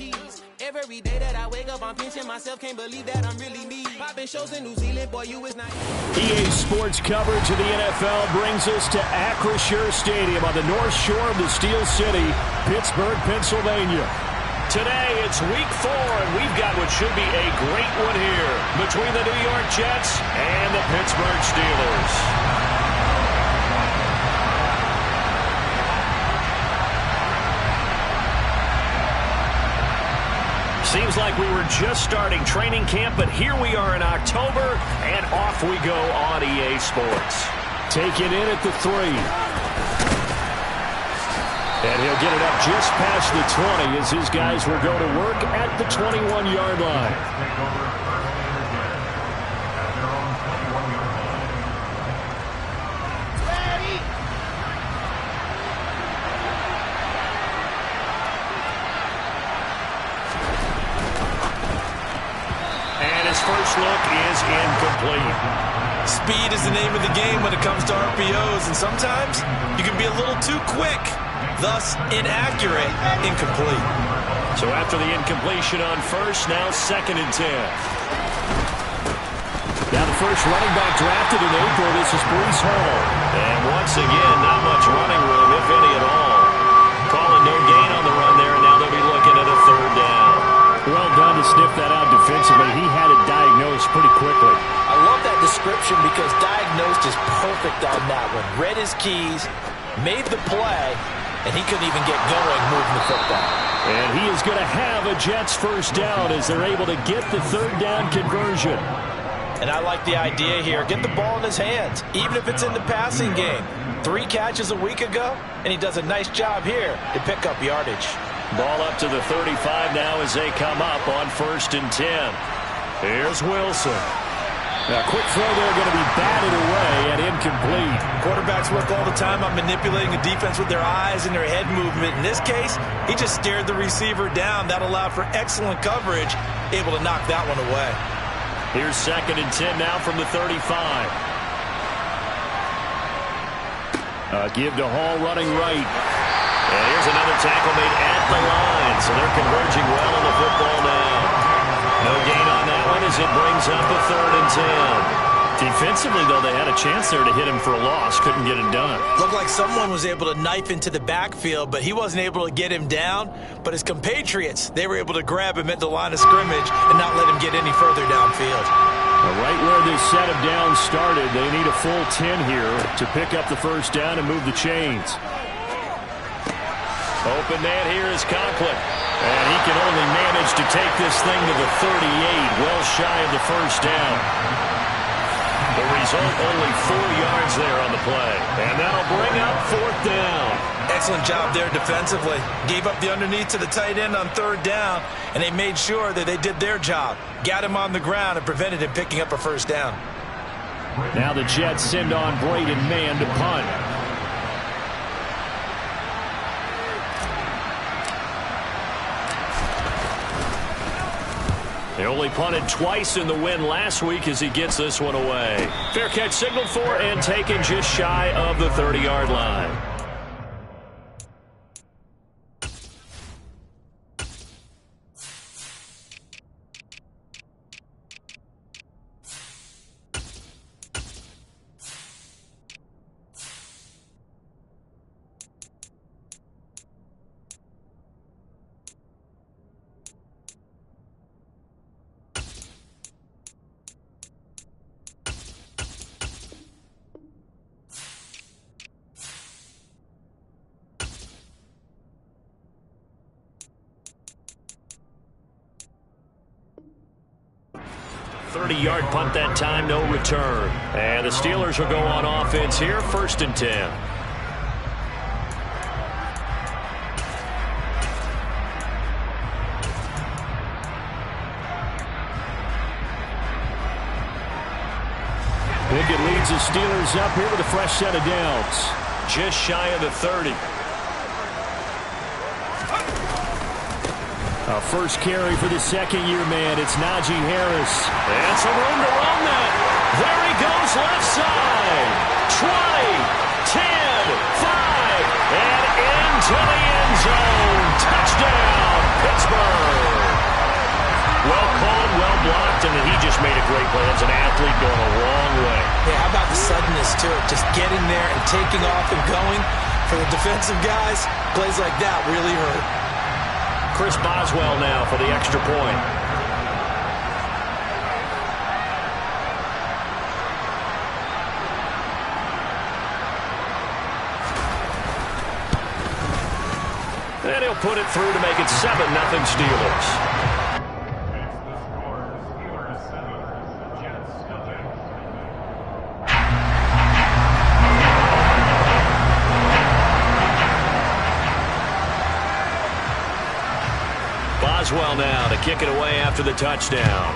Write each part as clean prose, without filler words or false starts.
cheese. Every day that I wake up, I'm pinching myself, can't believe that I'm really me. Popping shows in New Zealand, boy, you is not. EA Sports coverage of the NFL brings us to Acrisure Stadium on the north shore of the Steel City, Pittsburgh, Pennsylvania. Today, it's week 4, and we've got what should be a great one here between the New York Jets and the Pittsburgh Steelers. Seems like we were just starting training camp, but here we are in October, and off we go on EA Sports. Taken in at the 3. And he'll get it up just past the 20 as his guys will go to work at the 21-yard line. First look is incomplete. Speed is the name of the game when it comes to RPOs, and sometimes you can be a little too quick, thus inaccurate, incomplete. So after the incompletion on first, now 2nd and 10. Now the first running back drafted in April, this is Breece Hall. And once again, not much running room, if any at all. Calling no gain on the run there, and now they'll be looking at a 3rd down. Well done to sniff that out defensively. He had it diagnosed pretty quickly. I love that description because diagnosed is perfect on that one. Read his keys, made the play, and he couldn't even get going moving the football. And he is going to have a Jets first down as they're able to get the 3rd down conversion. And I like the idea here. Get the ball in his hands, even if it's in the passing game. 3 catches a week ago, and he does a nice job here to pick up yardage. Ball up to the 35 now as they come up on 1st and 10. Here's Wilson. Now, quick throw there going to be batted away and incomplete. Quarterbacks work all the time on manipulating a defense with their eyes and their head movement. In this case, he just stared the receiver down. That allowed for excellent coverage, able to knock that one away. Here's 2nd and 10 now from the 35. Give to Hall running right. And here's another tackle made at the line, so they're converging well on the football now. No gain on that one as it brings up a 3rd and 10. Defensively, though, they had a chance there to hit him for a loss. Couldn't get it done. Looked like someone was able to knife into the backfield, but he wasn't able to get him down. But his compatriots, they were able to grab him at the line of scrimmage and not let him get any further downfield. Right where this set of downs started, they need a full 10 here to pick up the first down and move the chains. Open man here is Conklin. And he can only manage to take this thing to the 38, well shy of the first down. The result, only 4 yards there on the play. And that'll bring up 4th down. Excellent job there defensively. Gave up the underneath to the tight end on 3rd down, and they made sure that they did their job. Got him on the ground and prevented him picking up a first down. Now the Jets send on Braden Mann to punt. They only punted twice in the win last week as he gets this one away. Fair catch signaled for and taken just shy of the 30-yard line. Yard punt that time, no return. And the Steelers will go on offense here, 1st and 10. Pickett leads the Steelers up here with a fresh set of downs. Just shy of the 30. A first carry for the 2nd-year man. It's Najee Harris. And some room to run that. There he goes left side. 20, 10, 5, and into the end zone. Touchdown, Pittsburgh. and he just made a great play. As an athlete going a long way. Yeah, how about the suddenness to it? Just getting there and taking off and going. For the defensive guys, plays like that really hurt. Chris Boswell now for the extra point. And he'll put it through to make it 7-0 Steelers. Boswell now to kick it away after the touchdown.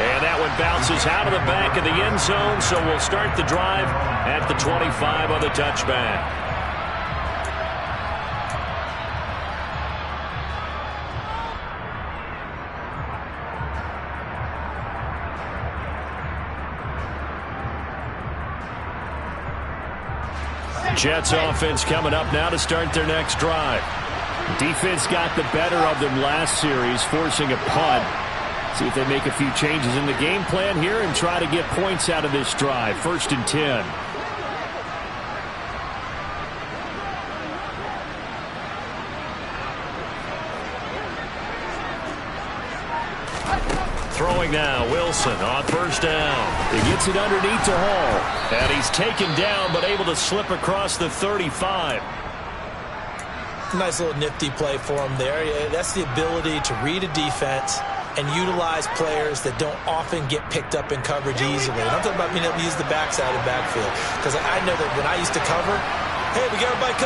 And that one bounces out of the back of the end zone, so we'll start the drive at the 25 on the touchback. Jets offense coming up now to start their next drive. Defense got the better of them last series, forcing a punt. See if they make a few changes in the game plan here and try to get points out of this drive. 1st and 10. Throwing now, Wilson on 1st down. He gets it underneath to Hall. And he's taken down but able to slip across the 35. Nice little nifty play for him there. Yeah, that's the ability to read a defense and utilize players that don't often get picked up in coverage easily. And I'm talking about being able to use the backside of backfield. Because I know that when I used to cover, hey, we got everybody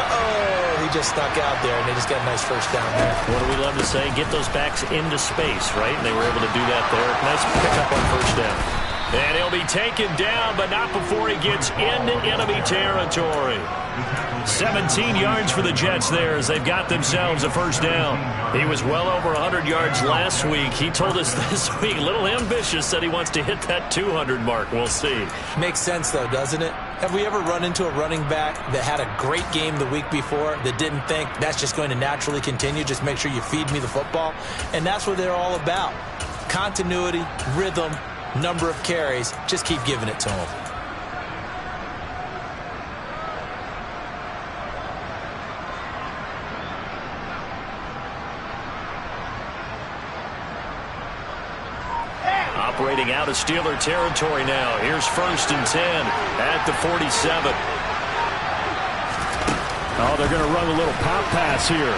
he just snuck out there, and they just got a nice 1st down there. What do we love to say? Get those backs into space, right? And they were able to do that there. Nice pickup on 1st down. And he'll be taken down, but not before he gets into enemy territory. 17 yards for the Jets there as they've got themselves a 1st down. He was well over 100 yards last week. He told us this week, a little ambitious, said he wants to hit that 200 mark. We'll see. Makes sense, though, doesn't it? Have we ever run into a running back that had a great game the week before that didn't think that's just going to naturally continue? Just make sure you feed me the football. And that's what they're all about. Continuity, rhythm, number of carries. Just keep giving it to them. Operating out of Steeler territory now. Here's 1st and 10 at the 47. Oh, they're going to run a little pop pass here.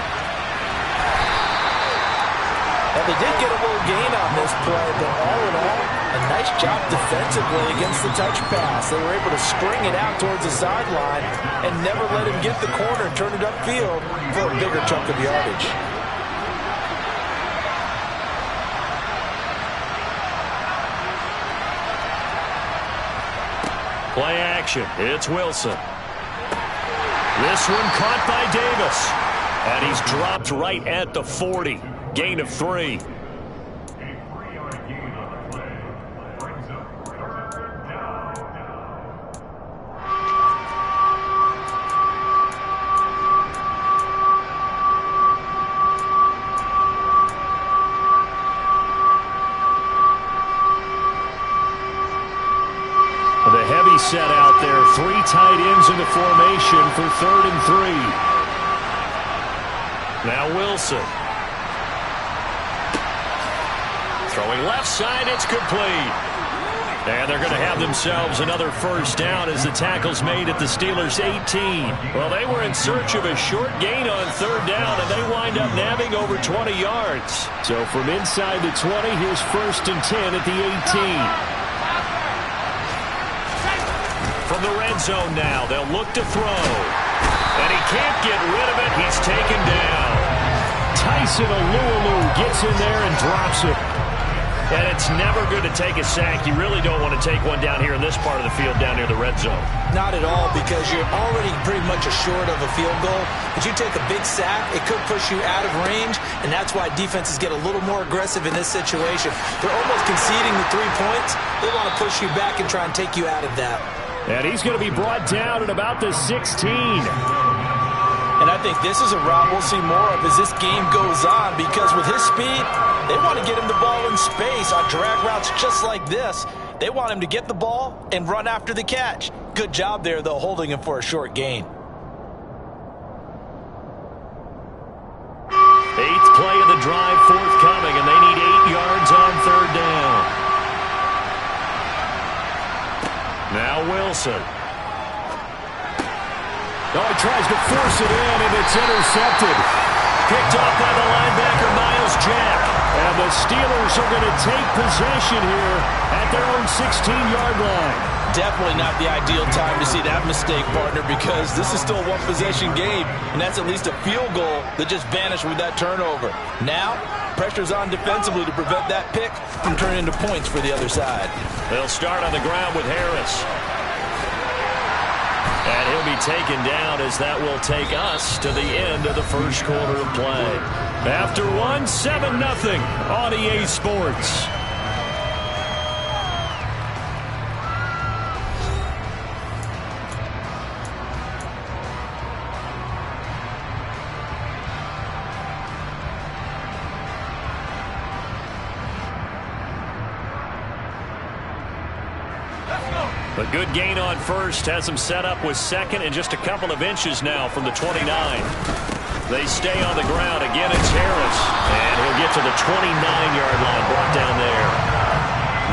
Well, they did get a little gain on this play, but all in all, a nice job defensively against the touch pass. They were able to string it out towards the sideline and never let him get the corner and turn it upfield for a bigger chunk of yardage. Play action. It's Wilson. This one caught by Davis. And he's dropped right at the 40. Gain of 3. The heavy set out there. 3 tight ends in the formation for 3rd and 3. Now Wilson. Throwing left side, it's complete. And they're going to have themselves another 1st down as the tackle's made at the Steelers' 18. Well, they were in search of a short gain on 3rd down, and they wind up nabbing over 20 yards. So from inside the 20, here's 1st and 10 at the 18. From the red zone now, they'll look to throw. And he can't get rid of it. He's taken down. Tyson Alualu gets in there and drops it. And it's never good to take a sack. You really don't want to take one down here in this part of the field down near the red zone. Not at all, because you're already pretty much assured of a field goal. But you take a big sack, it could push you out of range, and that's why defenses get a little more aggressive in this situation. They're almost conceding the 3 points. They want to push you back and try and take you out of that. And he's going to be brought down at about the 16. And I think this is a route we'll see more of as this game goes on, because with his speed, they want to get him the ball in space on drag routes just like this. They want him to get the ball and run after the catch. Good job there, though, holding him for a short gain. 8th play of the drive forthcoming, and they need 8 yards on 3rd down. Now Wilson. Oh, he tries to force it in, and it's intercepted. Picked off by the linebacker, Miles Jack. And the Steelers are going to take possession here at their own 16-yard line. Definitely not the ideal time to see that mistake, partner, because this is still a one-possession game, and that's at least a field goal that just vanished with that turnover. Now, pressure's on defensively to prevent that pick from turning into points for the other side. They'll start on the ground with Harris. And he'll be taken down as that will take us to the end of the first quarter of play. After 7-0 on EA Sports. A good gain on first, has him set up with second and just a couple of inches now from the 29. They stay on the ground. Again, it's Harris. And he'll get to the 29-yard line, brought down there.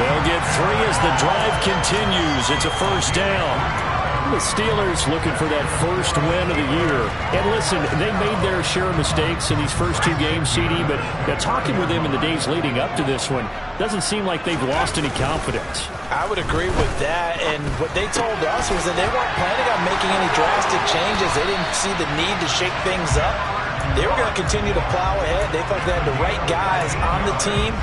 They'll get 3 as the drive continues. It's a first down. The Steelers looking for that first win of the year. And listen, they made their share of mistakes in these first 2 games, CD, but talking with them in the days leading up to this one, doesn't seem like they've lost any confidence. I would agree with that, and what they told us was that they weren't planning on making any drastic changes. They didn't see the need to shake things up. They were going to continue to plow ahead. They thought they had the right guys on the team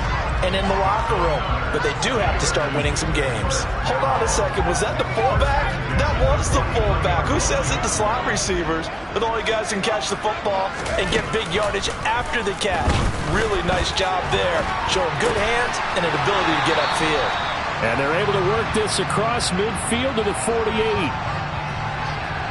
and in the locker room, but they do have to start winning some games. Hold on a second, was that the fullback? That was the fullback. Who says it? The slot receivers are the only guys who can catch the football and get big yardage after the catch. Really nice job there, showing good hands and an ability to get upfield. And they're able to work this across midfield to the 48.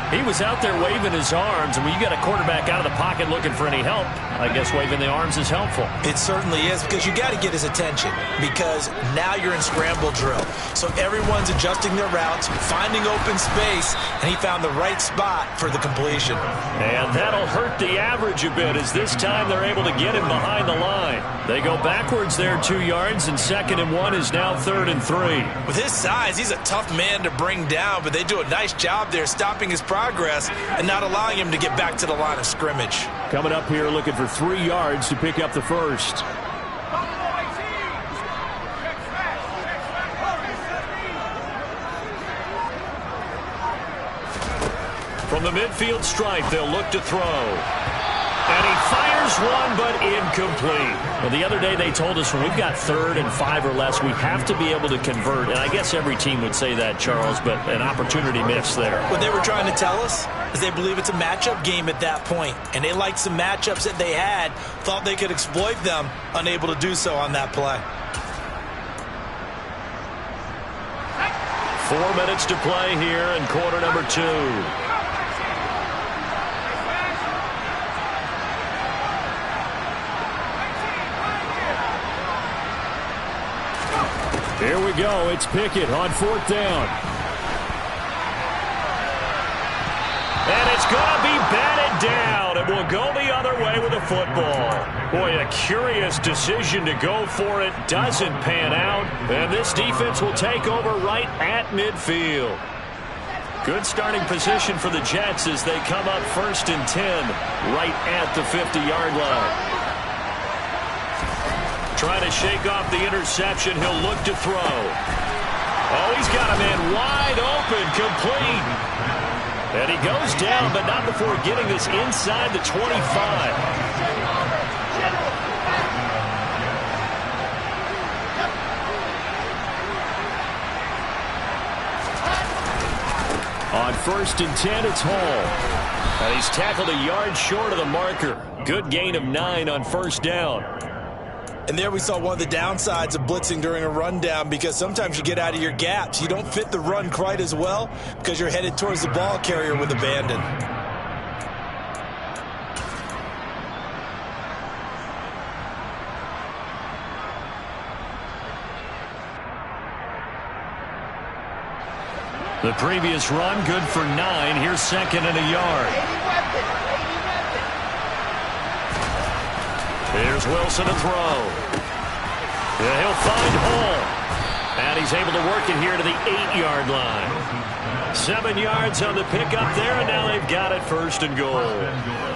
He was out there waving his arms, and when you got a quarterback out of the pocket looking for any help, I guess waving the arms is helpful. It certainly is, because you got to get his attention, because now you're in scramble drill. So everyone's adjusting their routes, finding open space, and he found the right spot for the completion. And that'll hurt the average a bit, as this time they're able to get him behind the line. They go backwards there 2 yards, and 2nd and 1 is now 3rd and 3. With his size, he's a tough man to bring down, but they do a nice job there stopping his progress and not allowing him to get back to the line of scrimmage. Coming up here looking for 3 yards to pick up the first. From the midfield stripe, they'll look to throw. And he fires one, but incomplete. Well, the other day they told us when we've got 3rd and 5 or less, we have to be able to convert. And I guess every team would say that, Charles, but an opportunity missed there. What they were trying to tell us is they believe it's a matchup game at that point. And they liked some matchups that they had, thought they could exploit them, unable to do so on that play. 4 minutes to play here in quarter number 2. Here we go. It's Pickett on 4th down. And it's going to be batted down. It will go the other way with the football. Boy, a curious decision to go for it. Doesn't pan out. And this defense will take over right at midfield. Good starting position for the Jets as they come up 1st and 10 right at the 50-yard line. Trying to shake off the interception. He'll look to throw. Oh, he's got a man wide open, complete. And he goes down, but not before getting this inside the 25. On 1st and 10, it's Hall. And he's tackled a yard short of the marker. Good gain of 9 on 1st down. And there we saw one of the downsides of blitzing during a rundown, because sometimes you get out of your gaps. You don't fit the run quite as well because you're headed towards the ball carrier with abandon. The previous run, good for 9. Here's second and a yard. Here's Wilson to throw. Yeah, he'll find Hall. And he's able to work it here to the 8-yard line. 7 yards on the pickup there, and now they've got it first and goal.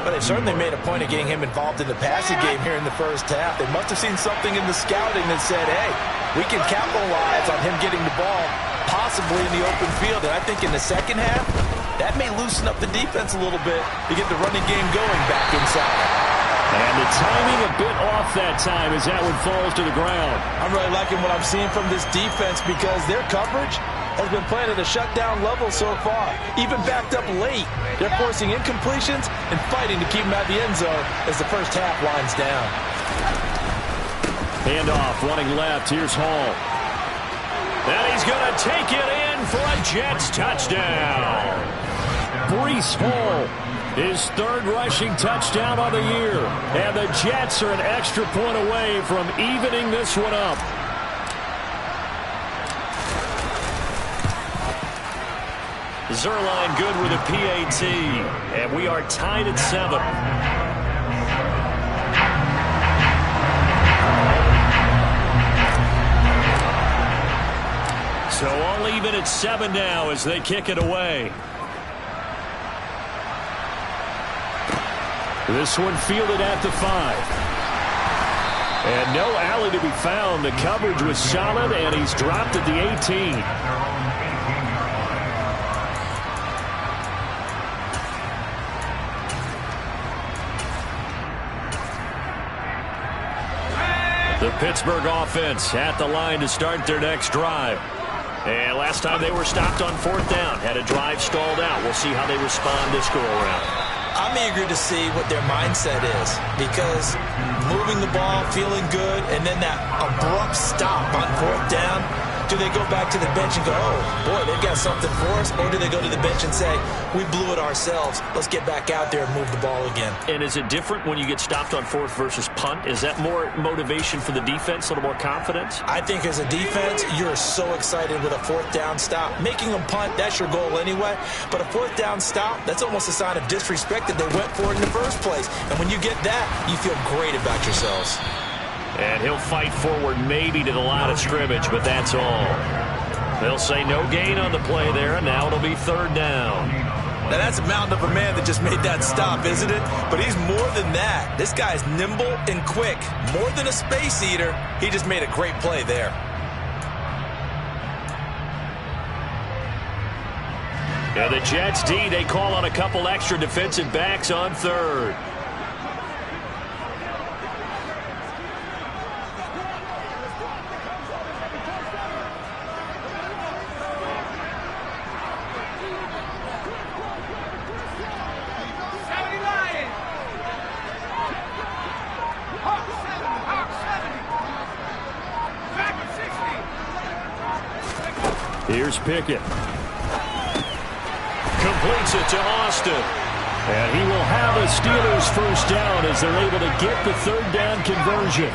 But they certainly made a point of getting him involved in the passing game here in the first half. They must have seen something in the scouting that said, hey, we can capitalize on him getting the ball, possibly in the open field. And I think in the second half, that may loosen up the defense a little bit to get the running game going back inside. And the timing a bit off that time as that one falls to the ground. I'm really liking what I'm seeing from this defense because their coverage has been playing at a shutdown level so far. Even backed up late, they're forcing incompletions and fighting to keep them out of the end zone as the first half winds down. Handoff, running left. Here's Hall. And he's going to take it in for a Jets touchdown. Breece Hall, his third rushing touchdown on the year. And the Jets are an extra point away from evening this one up. Zuerlein good with a PAT. And we are tied at 7. So all even at 7 now as they kick it away. This one fielded at the 5. And no alley to be found. The coverage was solid, and he's dropped at the 18. The Pittsburgh offense at the line to start their next drive. And last time they were stopped on 4th down. Had a drive stalled out. We'll see how they respond this go-around. I'm eager to see what their mindset is because moving the ball, feeling good, and then that abrupt stop on 4th down, do they go back to the bench and go, oh, boy, they've got something for us? Or do they go to the bench and say, we blew it ourselves. Let's get back out there and move the ball again. And is it different when you get stopped on 4th versus punt? Is that more motivation for the defense, a little more confidence? I think as a defense, you're so excited with a 4th down stop. Making them punt, that's your goal anyway. But a 4th down stop, that's almost a sign of disrespect that they went for it in the first place. And when you get that, you feel great about yourselves. And he'll fight forward maybe to the line of scrimmage, but that's all. They'll say no gain on the play there, and now it'll be 3rd down. Now that's a mountain of a man that just made that stop, isn't it? But he's more than that. This guy's nimble and quick. More than a space eater, he just made a great play there. And the Jets D, they call on a couple extra defensive backs on 3rd. Here's Pickett. Completes it to Austin. And he will have a Steelers first down as they're able to get the 3rd down conversion.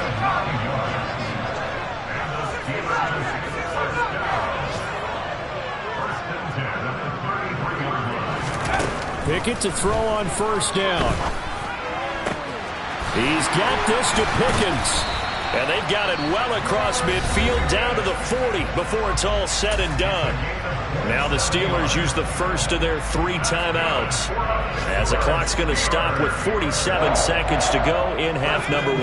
Pickett to throw on 1st down. He's got this to Pickens. And they've got it well across midfield down to the 40 before it's all said and done. Now the Steelers use the first of their 3 timeouts as the clock's going to stop with 47 seconds to go in half number 1.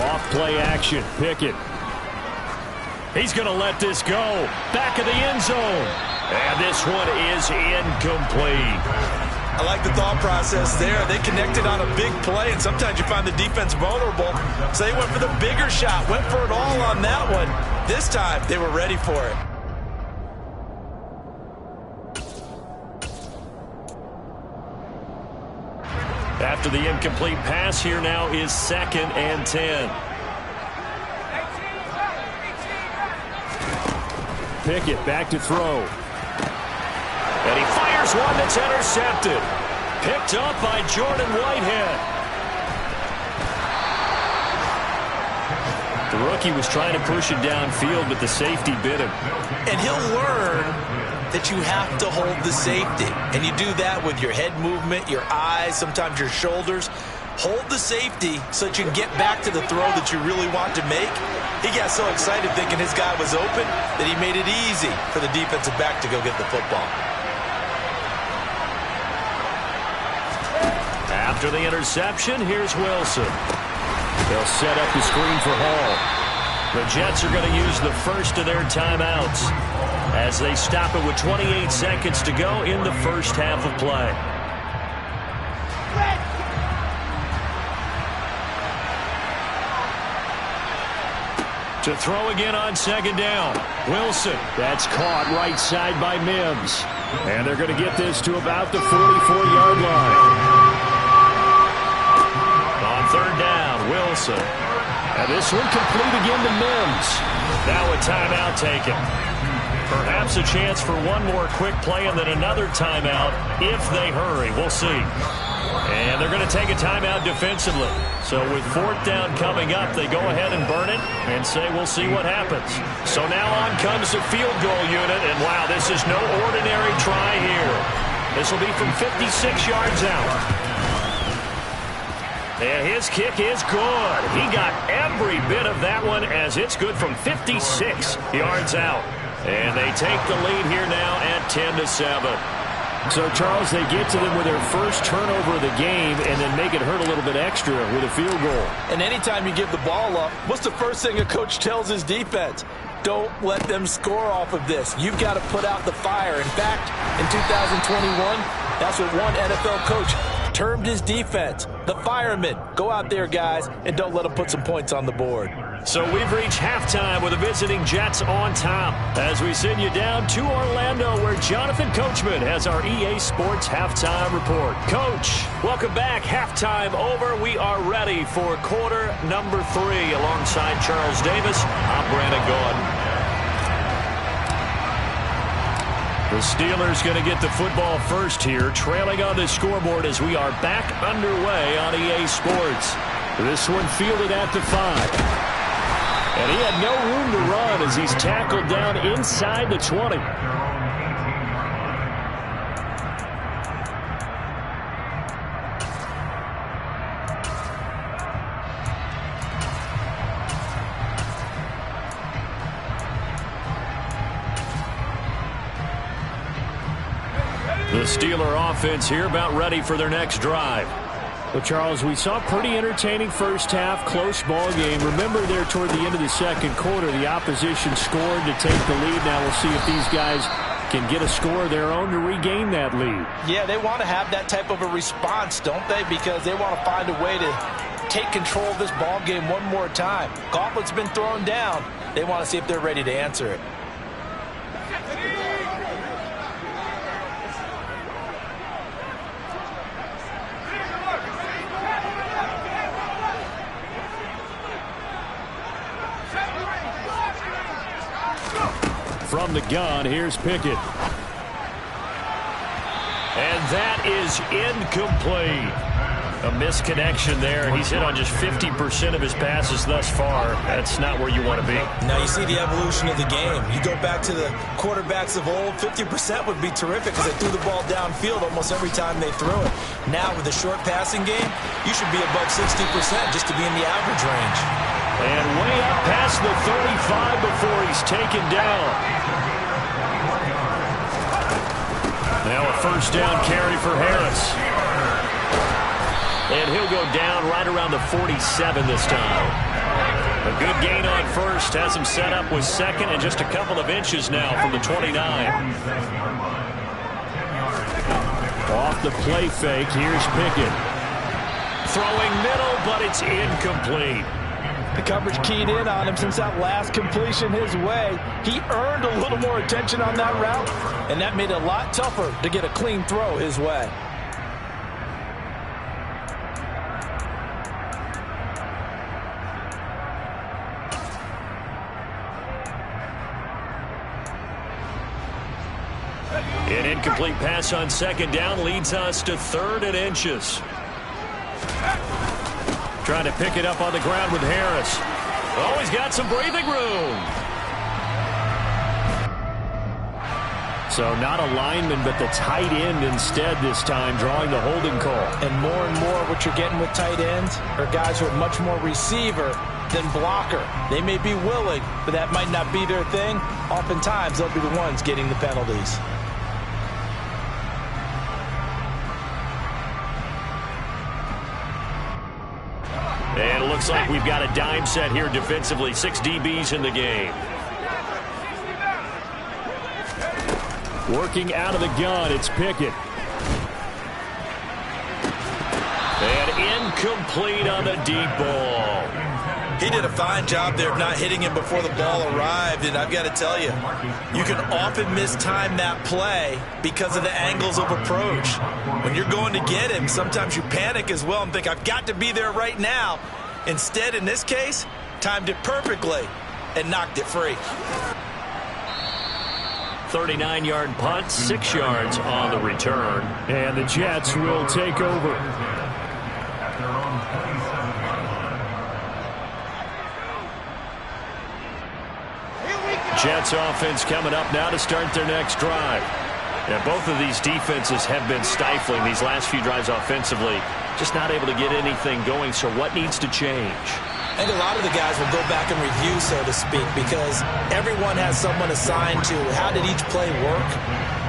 Off play action. Pickett. He's going to let this go. Back of the end zone. And this one is incomplete. I like the thought process there. They connected on a big play, and sometimes you find the defense vulnerable. So they went for the bigger shot, went for it all on that one. This time, they were ready for it. After the incomplete pass, here now is 2nd and 10. Pickett back to throw. And he fires one that's intercepted. Picked up by Jordan Whitehead. The rookie was trying to push it downfield, but the safety bit him. And he'll learn that you have to hold the safety. And you do that with your head movement, your eyes, sometimes your shoulders. Hold the safety so that you can get back to the throw that you really want to make. He got so excited thinking his guy was open that he made it easy for the defensive back to go get the football. After the interception, here's Wilson. They'll set up the screen for Hall. The Jets are going to use the first of their timeouts as they stop it with 28 seconds to go in the first half of play. To throw again on second down. Wilson. That's caught right side by Mims. And they're going to get this to about the 44-yard line. On third down, Wilson. And this one complete again to Mims. Now a timeout taken. Perhaps a chance for one more quick play and then another timeout if they hurry. We'll see. And they're going to take a timeout defensively. So with fourth down coming up, they go ahead and burn it and say we'll see what happens. So now on comes the field goal unit. And wow, this is no ordinary try here. This will be from 56 yards out. And his kick is good. He got every bit of that one as it's good from 56 yards out. And they take the lead here now at 10-7. So, Charles, they get to them with their first turnover of the game and then make it hurt a little bit extra with a field goal. And anytime you give the ball up, what's the first thing a coach tells his defense? Don't let them score off of this. You've got to put out the fire. In fact, in 2021, that's what one NFL coach termed his defense. The firemen. Go out there, guys, and don't let them put some points on the board. So we've reached halftime with the visiting Jets on top as we send you down to Orlando where Jonathan Coachman has our EA Sports Halftime Report. Coach, welcome back. Halftime over. We are ready for quarter number 3 alongside Charles Davis. I'm Brandon Gaudin. The Steelers going to get the football first here, trailing on the scoreboard as we are back underway on EA Sports. This one fielded at the 5. And he had no room to run as he's tackled down inside the 20. The Steeler offense here about ready for their next drive. Well, Charles, we saw a pretty entertaining first half, close ball game. Remember there toward the end of the second quarter, the opposition scored to take the lead. Now we'll see if these guys can get a score of their own to regain that lead. Yeah, they want to have that type of a response, don't they? Because they want to find a way to take control of this ball game one more time. Gauntlet's been thrown down. They want to see if they're ready to answer it. From the gun, here's Pickett. And that is incomplete. A misconnection there. He's hit on just 50% of his passes thus far. That's not where you want to be. Now you see the evolution of the game. You go back to the quarterbacks of old, 50% would be terrific because they threw the ball downfield almost every time they threw it. Now with the short passing game, you should be above 60% just to be in the average range. And way up past the 35 before he's taken down. Now a first down carry for Harris. And he'll go down right around the 47 this time. A good gain on first. Has him set up with second and just a couple of inches now from the 29. Off the play fake, here's Pickett. Throwing middle, but it's incomplete. The coverage keyed in on him since that last completion his way. He earned a little more attention on that route, and that made it a lot tougher to get a clean throw his way. An incomplete pass on second down leads us to 3rd and inches. Trying to pick it up on the ground with Harris. Oh, he's got some breathing room. So not a lineman, but the tight end instead this time, drawing the holding call. And more what you're getting with tight ends are guys who are much more receiver than blocker. They may be willing, but that might not be their thing. Oftentimes, they'll be the ones getting the penalties. And it looks like we've got a dime set here defensively. 6 DBs in the game. Working out of the gun, it's Pickett. And incomplete on the deep ball. He did a fine job there of not hitting him before the ball arrived, and I've got to tell you, you can often mistime that play because of the angles of approach. When you're going to get him, sometimes you panic as well and think, I've got to be there right now. Instead, in this case, timed it perfectly and knocked it free. 39-yard punt, 6 yards on the return. And the Jets will take over. Jets offense coming up now to start their next drive. Now, both of these defenses have been stifling these last few drives offensively. Just not able to get anything going, so what needs to change? I think a lot of the guys will go back and review, so to speak, because everyone has someone assigned to how did each play work.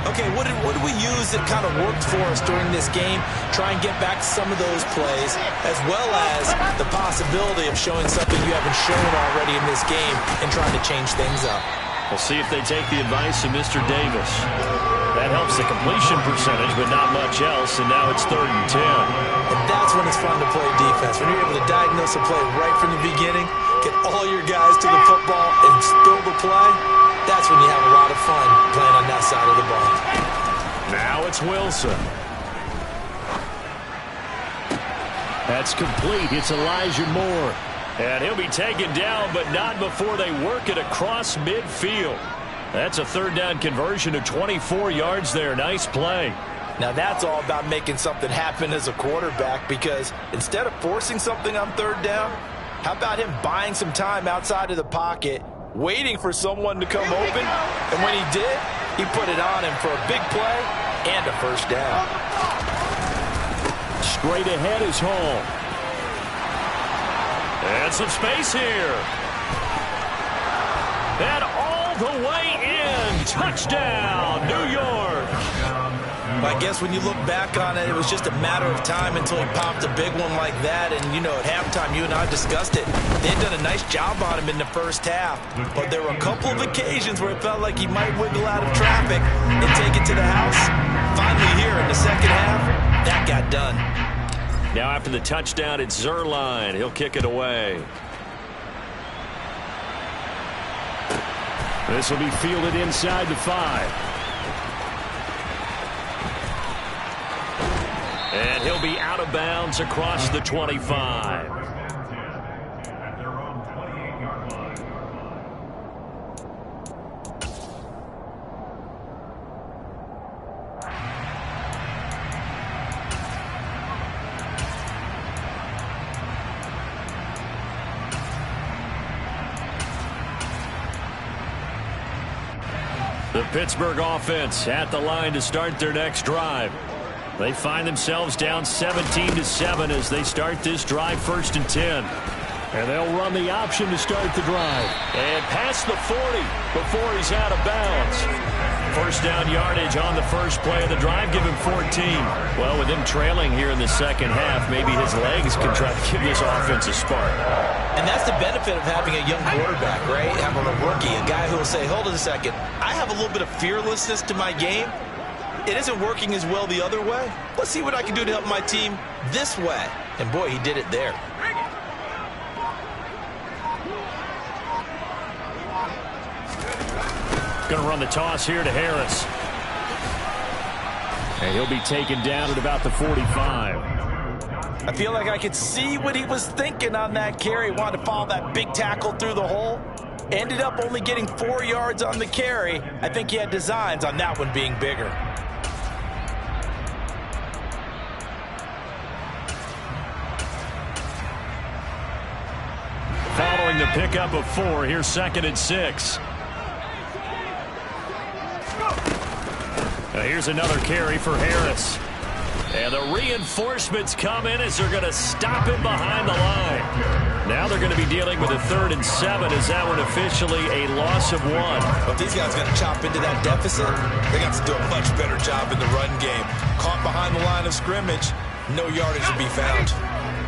Okay, what did we use that kind of worked for us during this game? Try and get back to some of those plays, as well as the possibility of showing something you haven't shown already in this game and trying to change things up. We'll see if they take the advice of Mr. Davis. That helps the completion percentage, but not much else, and now it's 3rd and 10. And that's when it's fun to play defense. When you're able to diagnose a play right from the beginning, get all your guys to the football, and spill the play, that's when you have a lot of fun playing on that side of the ball. Now it's Wilson. That's complete. It's Elijah Moore. And he'll be taken down, but not before they work it across midfield. That's a 3rd down conversion of 24 yards there. Nice play. Now that's all about making something happen as a quarterback, because instead of forcing something on 3rd down, how about him buying some time outside of the pocket, waiting for someone to come open, and when he did, he put it on him for a big play and a 1st down. Straight ahead is Hall. And some space here. And all the way in. Touchdown, New York. I guess when you look back on it, it was just a matter of time until he popped a big one like that. And, you know, at halftime, you and I discussed it. They had done a nice job on him in the first half. But there were a couple of occasions where it felt like he might wiggle out of traffic and take it to the house. Finally here in the second half, that got done. Now after the touchdown, it's Zuerlein. He'll kick it away. This will be fielded inside the 5. And he'll be out of bounds across the 25. The Pittsburgh offense at the line to start their next drive. They find themselves down 17-7 as they start this drive, 1st and 10. And they'll run the option to start the drive. And past the 40 before he's out of bounds. 1st down yardage on the first play of the drive. Give him 14. Well, with him trailing here in the second half, maybe his legs can try to give this offense a spark. And that's the benefit of having a young quarterback, right? Having a rookie, a guy who will say, hold it a second, I have a little bit of fearlessness to my game. It isn't working as well the other way. Let's see what I can do to help my team this way. And boy, he did it there. Going to run the toss here to Harris. And he'll be taken down at about the 45. I feel like I could see what he was thinking on that carry. Wanted to follow that big tackle through the hole. Ended up only getting 4 yards on the carry. I think he had designs on that one being bigger. Following the pickup of 4. Here's 2nd and 6. Now here's another carry for Harris. And the reinforcements come in as they're going to stop him behind the line. Now they're going to be dealing with a 3rd and 7 as that one officially a loss of 1. But these guys got to chop into that deficit. They got to do a much better job in the run game. Caught behind the line of scrimmage, no yardage to be found.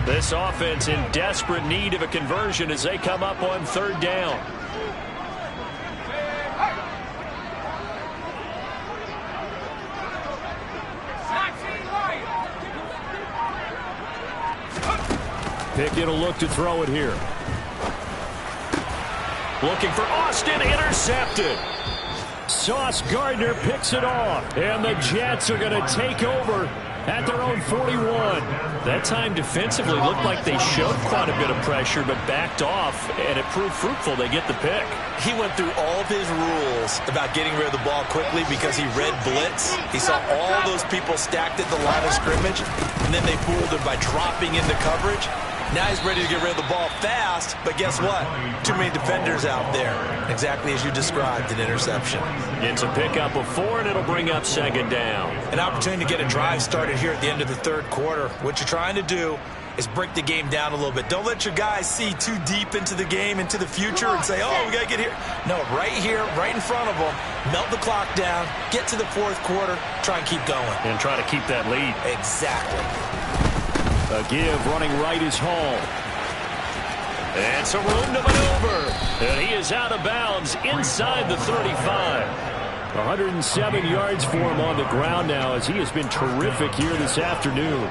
This offense in desperate need of a conversion as they come up on 3rd down. Pickett will look to throw it here. Looking for Austin, intercepted. Sauce Gardner picks it off, and the Jets are going to take over at their own 41. That time defensively looked like they showed quite a bit of pressure, but backed off, and it proved fruitful. They get the pick. He went through all of his rules about getting rid of the ball quickly because he read blitz. He saw all those people stacked at the line of scrimmage, and then they fooled him by dropping into coverage. Now he's ready to get rid of the ball fast, but guess what? Too many defenders out there. Exactly as you described, an interception. It's a pickup of 4, and it'll bring up 2nd down. An opportunity to get a drive started here at the end of the 3rd quarter. What you're trying to do is break the game down a little bit. Don't let your guys see too deep into the game, into the future, and say, oh, we got to get here. No, right here, right in front of them, melt the clock down, get to the 4th quarter, try and keep going. And try to keep that lead. Exactly. A give running right is Hall. And some room to maneuver. And he is out of bounds inside the 35. 107 yards for him on the ground now as he has been terrific here this afternoon.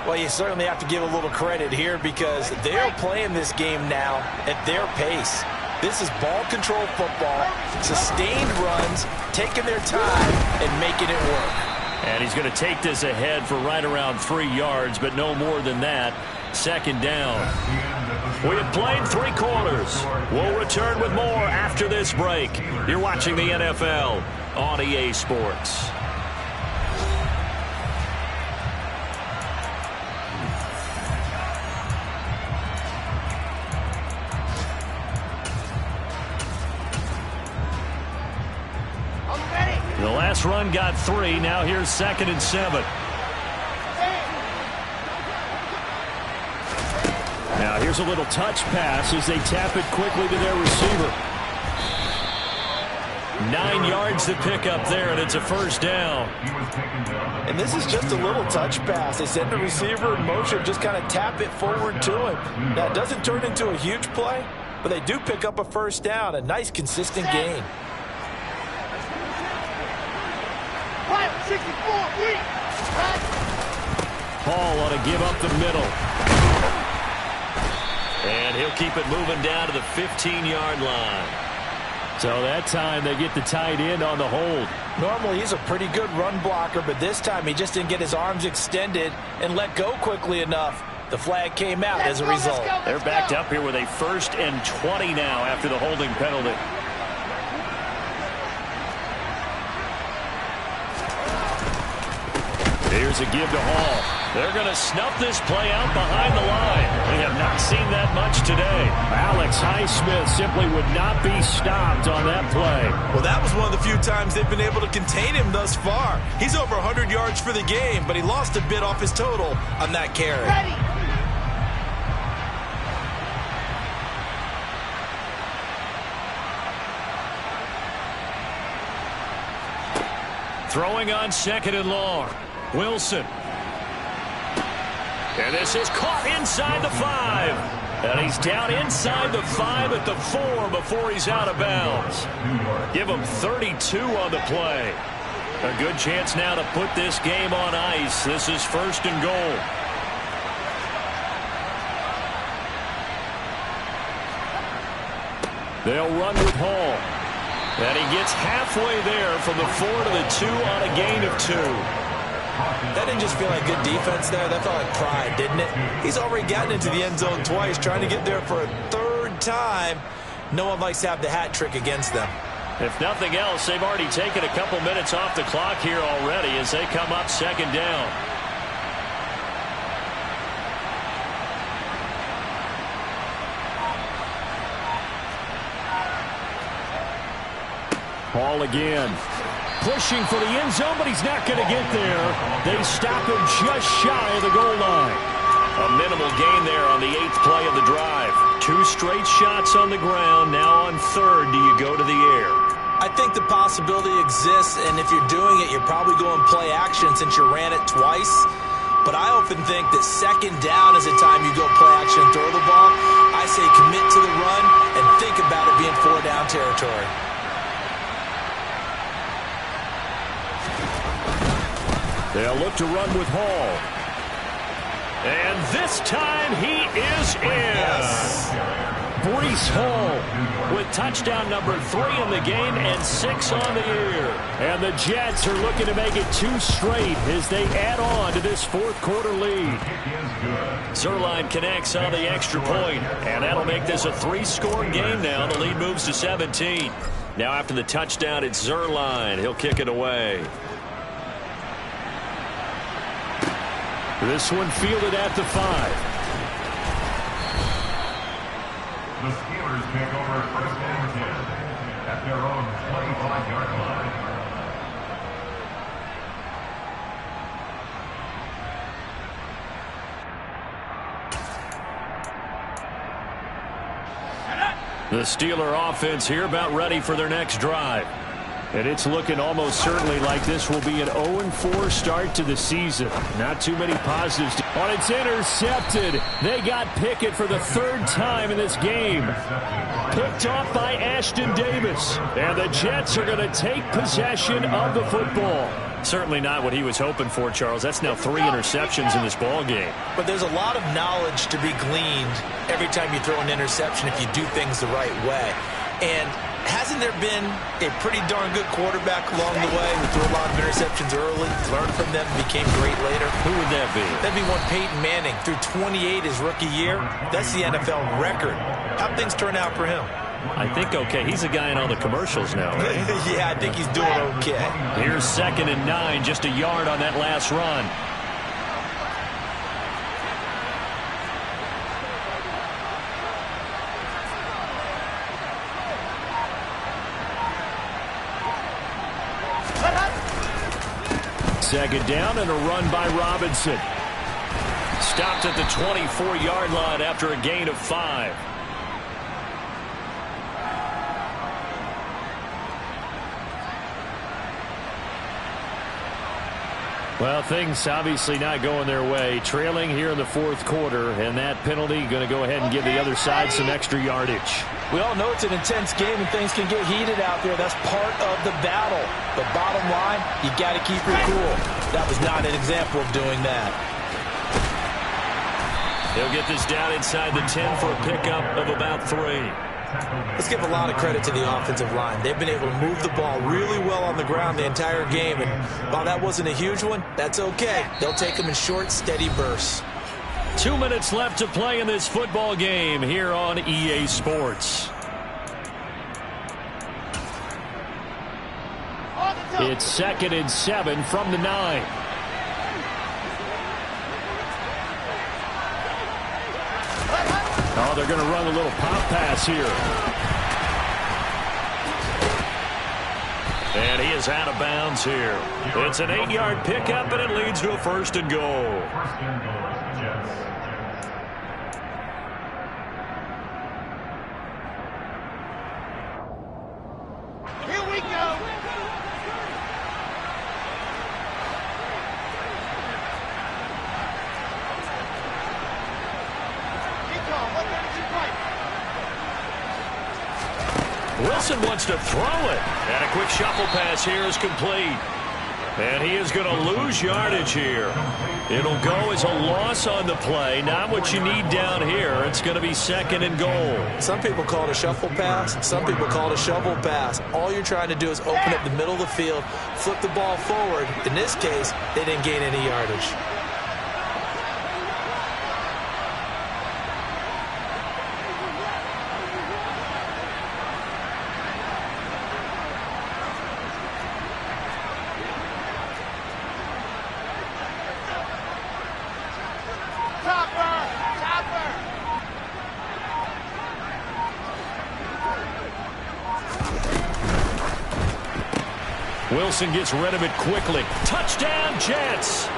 Well, you certainly have to give a little credit here because they're playing this game now at their pace. This is ball control football, sustained runs, taking their time and making it work. And he's going to take this ahead for right around 3 yards, but no more than that. 2nd down. We have played 3 quarters. We'll return with more after this break. You're watching the NFL on EA Sports. The last run got 3. Now here's 2nd and 7. Now here's a little touch pass as they tap it quickly to their receiver. 9 yards to pick up there, and it's a 1st down. And this is just a little touch pass. They send the receiver in motion, just kind of tap it forward to him. Now it doesn't turn into a huge play, but they do pick up a 1st down, a nice consistent gain. Hall ought to give up the middle. And he'll keep it moving down to the 15-yard line. So that time they get the tight end on the hold. Normally he's a pretty good run blocker, but this time he just didn't get his arms extended and let go quickly enough. The flag came out as a result. They're backed up here with a 1st and 20 now after the holding penalty. Here's a give to Hall. They're going to snuff this play out behind the line. We have not seen that much today. Alex Highsmith simply would not be stopped on that play. Well, that was one of the few times they've been able to contain him thus far. He's over 100 yards for the game, but he lost a bit off his total on that carry. Throwing on 2nd and long. Wilson. And this is caught inside the 5. And he's down inside the 5 at the 4 before he's out of bounds. Give him 32 on the play. A good chance now to put this game on ice. This is 1st and goal. They'll run with Hall. And he gets halfway there from the 4 to the 2 on a gain of 2. That didn't just feel like good defense there. That felt like pride, didn't it? He's already gotten into the end zone twice, trying to get there for a 3rd time. No one likes to have the hat trick against them. If nothing else, they've already taken a couple minutes off the clock here already as they come up 2nd down. Hall again. Pushing for the end zone, but he's not going to get there. They stop him just shy of the goal line. A minimal gain there on the 8th play of the drive. 2 straight shots on the ground. Now on 3rd, do you go to the air? I think the possibility exists, and if you're doing it, you're probably going play action since you ran it twice. But I often think that 2nd down is the time you go play action and throw the ball. I say commit to the run and think about it being 4-down territory. They'll look to run with Hall. And this time he is in. Yes. Breece Hall with touchdown number 3 in the game and 6 on the year. And the Jets are looking to make it 2 straight as they add on to this 4th quarter lead. Zuerlein connects on the extra point, and that'll make this a 3-score game now. The lead moves to 17. Now after the touchdown, it's Zuerlein. He'll kick it away. This one fielded at the 5. The Steelers take over 1st and 10 at their own 25-yard line. The Steeler offense here about ready for their next drive. And it's looking almost certainly like this will be an 0-4 start to the season. Not too many positives. Oh, it's intercepted. They got Pickett for the 3rd time in this game. Picked off by Ashton Davis. And the Jets are going to take possession of the football. Certainly not what he was hoping for, Charles. That's now 3 interceptions in this ball game. But there's a lot of knowledge to be gleaned every time you throw an interception if you do things the right way. And hasn't there been a pretty darn good quarterback along the way who threw a lot of interceptions early, learned from them, became great later? Who would that be? That'd be one Peyton Manning. Threw 28 his rookie year. That's the NFL record. How'd things turn out for him? I think okay. He's a guy in all the commercials now, right? Yeah, I think he's doing okay. Here's 2nd and 9, just a yard on that last run. Second down and a run by Robinson. Stopped at the 24-yard line after a gain of 5. Well, things obviously not going their way. Trailing here in the 4th quarter, and that penalty going to go ahead and give the other side some extra yardage. We all know it's an intense game and things can get heated out there. That's part of the battle. But bottom line, you got to keep your cool. That was not an example of doing that. He'll get this down inside the 10 for a pickup of about 3. Let's give a lot of credit to the offensive line. They've been able to move the ball really well on the ground the entire game. And while that wasn't a huge one, that's okay. They'll take them in short, steady bursts. 2 minutes left to play in this football game here on EA Sports. It's 2nd and 7 from the 9. Oh, they're going to run a little pop pass here. And he is out of bounds here. It's an 8-yard pickup, and it leads to a 1st and goal. 1st and goal, Jets. Here we go. Wilson wants to throw it. And a quick shuffle pass here is complete. And he is going to lose yardage here. It'll go as a loss on the play. Not what you need down here. It's going to be 2nd and goal. Some people call it a shuffle pass. Some people call it a shovel pass. All you're trying to do is open up the middle of the field, flip the ball forward. In this case, they didn't gain any yardage. Wilson gets rid of it quickly. Touchdown, Jets.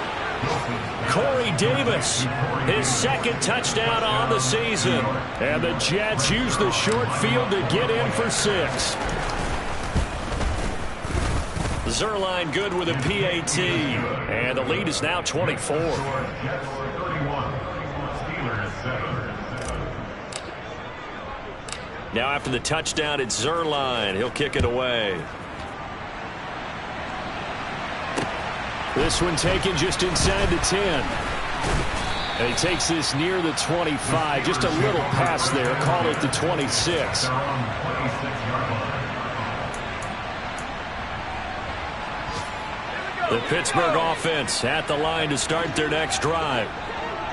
Corey Davis, his second touchdown on the season. And the Jets use the short field to get in for 6. Zuerlein good with a PAT. And the lead is now 24. Now after the touchdown, it's Zuerlein. He'll kick it away. This one taken just inside the 10. And he takes this near the 25. Just a little pass there. Call it the 26. The Pittsburgh offense at the line to start their next drive.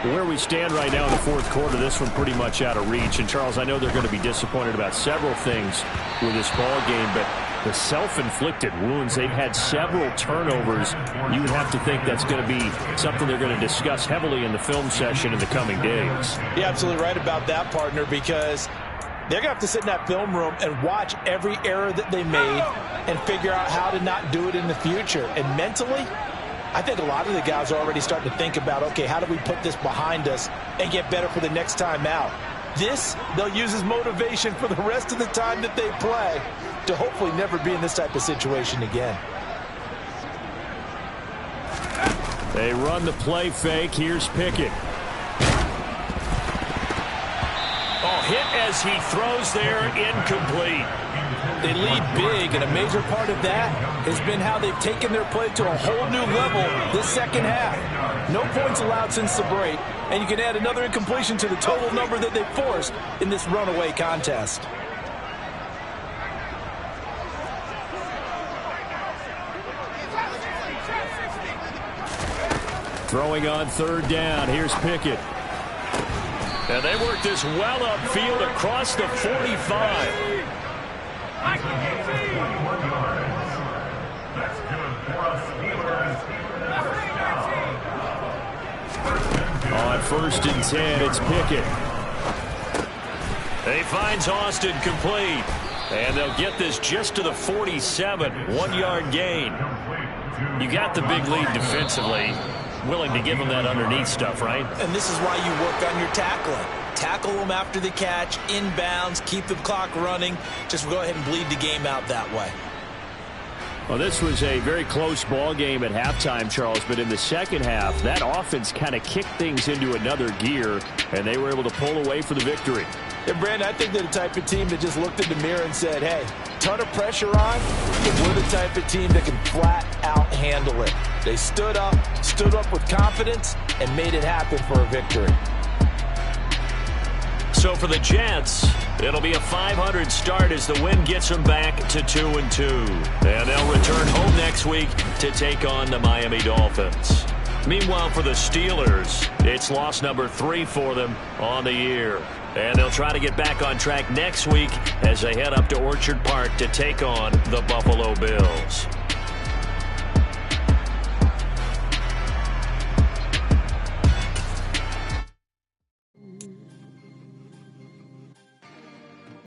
Where we stand right now in the fourth quarter, this one pretty much out of reach. And, Charles, I know they're going to be disappointed about several things with this ball game, but the self-inflicted wounds, they've had several turnovers. You would have to think that's going to be something they're going to discuss heavily in the film session in the coming days. You're absolutely right about that, partner, because they're going to have to sit in that film room and watch every error that they made and figure out how to not do it in the future. And mentally, I think a lot of the guys are already starting to think about, okay, how do we put this behind us and get better for the next time out? This, they'll use as motivation for the rest of the time that they play to hopefully never be in this type of situation again. They run the play fake. Here's Pickett. Oh, hit as he throws there, incomplete. They lead big, and a major part of that has been how they've taken their play to a whole new level this second half. No points allowed since the break, and you can add another incompletion to the total number that they forced in this runaway contest. Throwing on third down. Here's Pickett. And they work this well upfield across the 45. On 1st and 10, it's Pickett. He finds Austin complete. And they'll get this just to the 47. 1-yard gain. You got the big lead defensively. Willing to give them that underneath stuff, right? And this is why you work on your tackling. Tackle them after the catch, inbounds, keep the clock running. Just go ahead and bleed the game out that way. Well, this was a very close ball game at halftime, Charles, but in the second half, that offense kind of kicked things into another gear, and they were able to pull away for the victory. And, Brandon, I think they're the type of team that just looked in the mirror and said, hey, ton of pressure on, but we're the type of team that can flat out handle it. They stood up with confidence, and made it happen for a victory. So for the Jets, it'll be a .500 start as the win gets them back to 2-2. And they'll return home next week to take on the Miami Dolphins. Meanwhile, for the Steelers, it's loss number 3 for them on the year. And they'll try to get back on track next week as they head up to Orchard Park to take on the Buffalo Bills.